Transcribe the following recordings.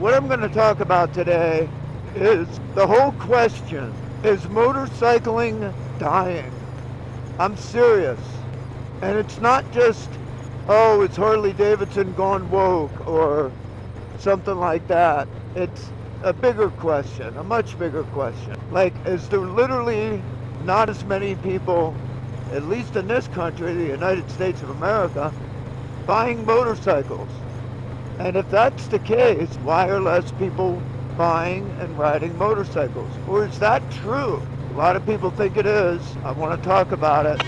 What I'm going to talk about today is the whole question, is motorcycling dying? I'm serious. And it's not just, oh, it's Harley Davidson gone woke or something like that. It's a bigger question, a much bigger question. Like, is there literally not as many people, at least in this country, the United States of America, buying motorcycles? And if that's the case, why are less people buying and riding motorcycles? Or is that true? A lot of people think it is. I want to talk about it.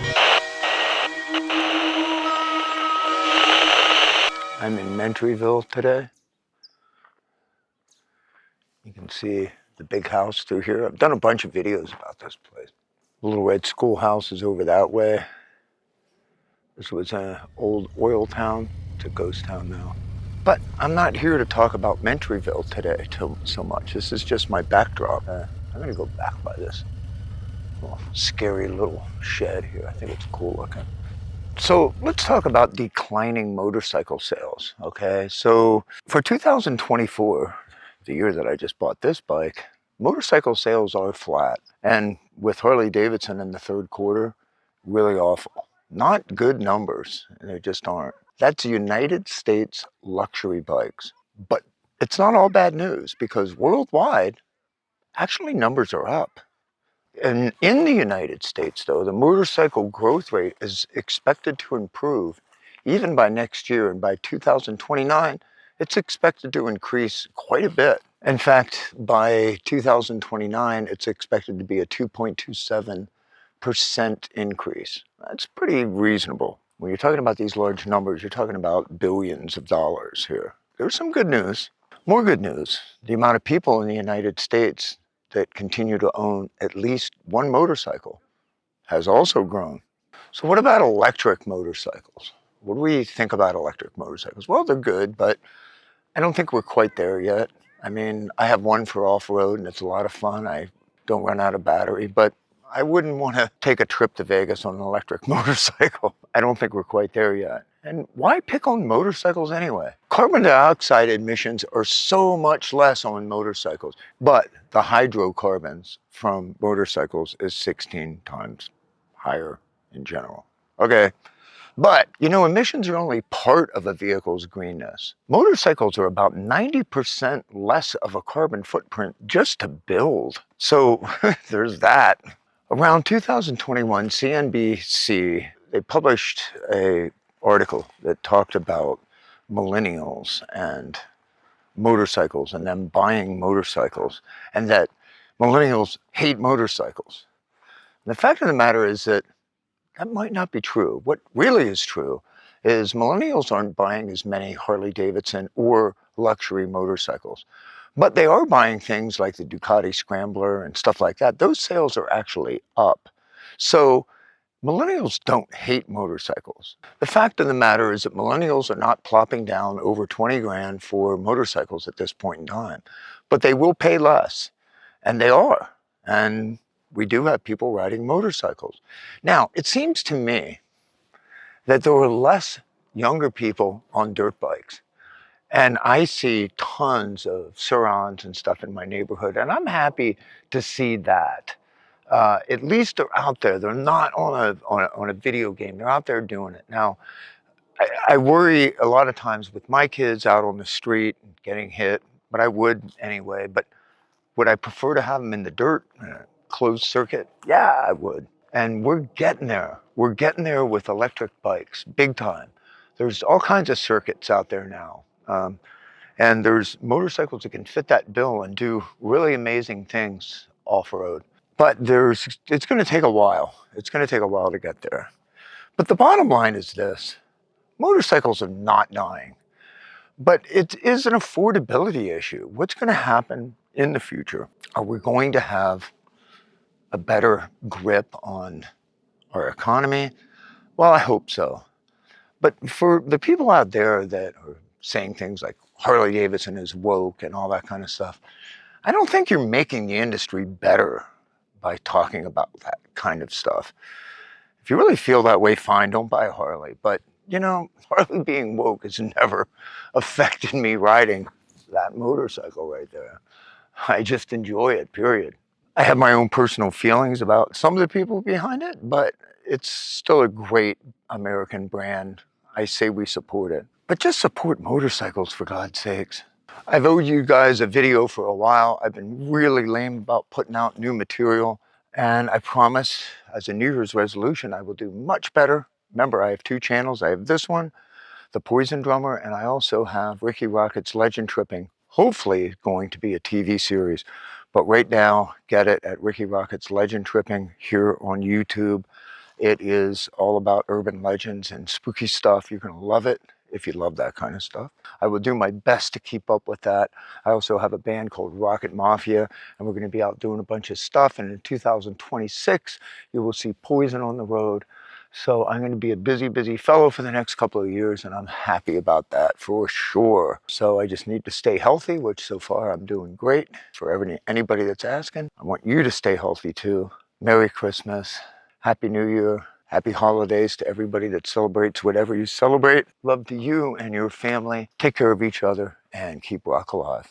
I'm in Mentryville today. You can see the big house through here. I've done a bunch of videos about this place. The little red schoolhouse is over that way. This was an old oil town. It's a ghost town now. But I'm not here to talk about Mentryville today so much. This is just my backdrop. I'm going to go back by this little scary little shed here. I think it's cool looking. So let's talk about declining motorcycle sales, okay? So for 2024, the year that I just bought this bike, motorcycle sales are flat. And with Harley Davidson in the third quarter, really awful. Not good numbers, they just aren't. That's United States luxury bikes. But it's not all bad news because worldwide, actually numbers are up. And in the United States, though, the motorcycle growth rate is expected to improve even by next year. And by 2029, it's expected to increase quite a bit. In fact, by 2029, it's expected to be a 2.27% increase. That's pretty reasonable. When you're talking about these large numbers, you're talking about billions of dollars here. There's some good news. More good news. The amount of people in the United States that continue to own at least one motorcycle has also grown. So what about electric motorcycles? What do we think about electric motorcycles? Well, they're good, but I don't think we're quite there yet. I mean, I have one for off-road and it's a lot of fun. I don't run out of battery, but I wouldn't want to take a trip to Vegas on an electric motorcycle. I don't think we're quite there yet. And why pick on motorcycles anyway? Carbon dioxide emissions are so much less on motorcycles, but the hydrocarbons from motorcycles is 16 times higher in general. Okay, but you know, emissions are only part of a vehicle's greenness. Motorcycles are about 90% less of a carbon footprint just to build. So there's that. Around 2021, CNBC, they published an article that talked about millennials and motorcycles and them buying motorcycles, and that millennials hate motorcycles. And the fact of the matter is that might not be true. What really is true is millennials aren't buying as many Harley Davidson or luxury motorcycles. But they are buying things like the Ducati Scrambler and stuff like that. Those sales are actually up. So millennials don't hate motorcycles. The fact of the matter is that millennials are not plopping down over 20 grand for motorcycles at this point in time. But they will pay less. And they are. And we do have people riding motorcycles. Now, it seems to me that there are less younger people on dirt bikes. And I see tons of Surons and stuff in my neighborhood, and I'm happy to see that. At least they're out there. They're not on a video game. They're out there doing it. Now, I worry a lot of times with my kids out on the street getting hit, but I would anyway. But would I prefer to have them in the dirt, closed circuit? Yeah, I would. And we're getting there. We're getting there with electric bikes, big time. There's all kinds of circuits out there now. And there's motorcycles that can fit that bill and do really amazing things off-road. But it's going to take a while. It's going to take a while to get there. But the bottom line is this. Motorcycles are not dying. But it is an affordability issue. What's going to happen in the future? Are we going to have a better grip on our economy? Well, I hope so. But for the people out there that are saying things like Harley Davidson is woke and all that kind of stuff, I don't think you're making the industry better by talking about that kind of stuff. If you really feel that way, fine, don't buy a Harley. But, you know, Harley being woke has never affected me riding that motorcycle right there. I just enjoy it, period. I have my own personal feelings about some of the people behind it, but it's still a great American brand. I say we support it. But just support motorcycles, for God's sakes. I've owed you guys a video for a while. I've been really lame about putting out new material, and I promise, as a New Year's resolution, I will do much better. Remember, I have 2 channels. I have this one, The Poison Drummer, and I also have Ricky Rockett's Legend Tripping. Hopefully going to be a TV series. But right now, get it at Ricky Rockett's Legend Tripping here on YouTube. It is all about urban legends and spooky stuff. You're going to love it if you love that kind of stuff. I will do my best to keep up with that. I also have a band called Rockett Mafia, and we're going to be out doing a bunch of stuff. And in 2026, you will see Poison on the road. So I'm going to be a busy, busy fellow for the next couple of years, and I'm happy about that for sure. So I just need to stay healthy, which so far I'm doing great. For anybody that's asking, I want you to stay healthy too. Merry Christmas. Happy New Year. Happy holidays to everybody that celebrates whatever you celebrate. Love to you and your family. Take care of each other and keep rock alive.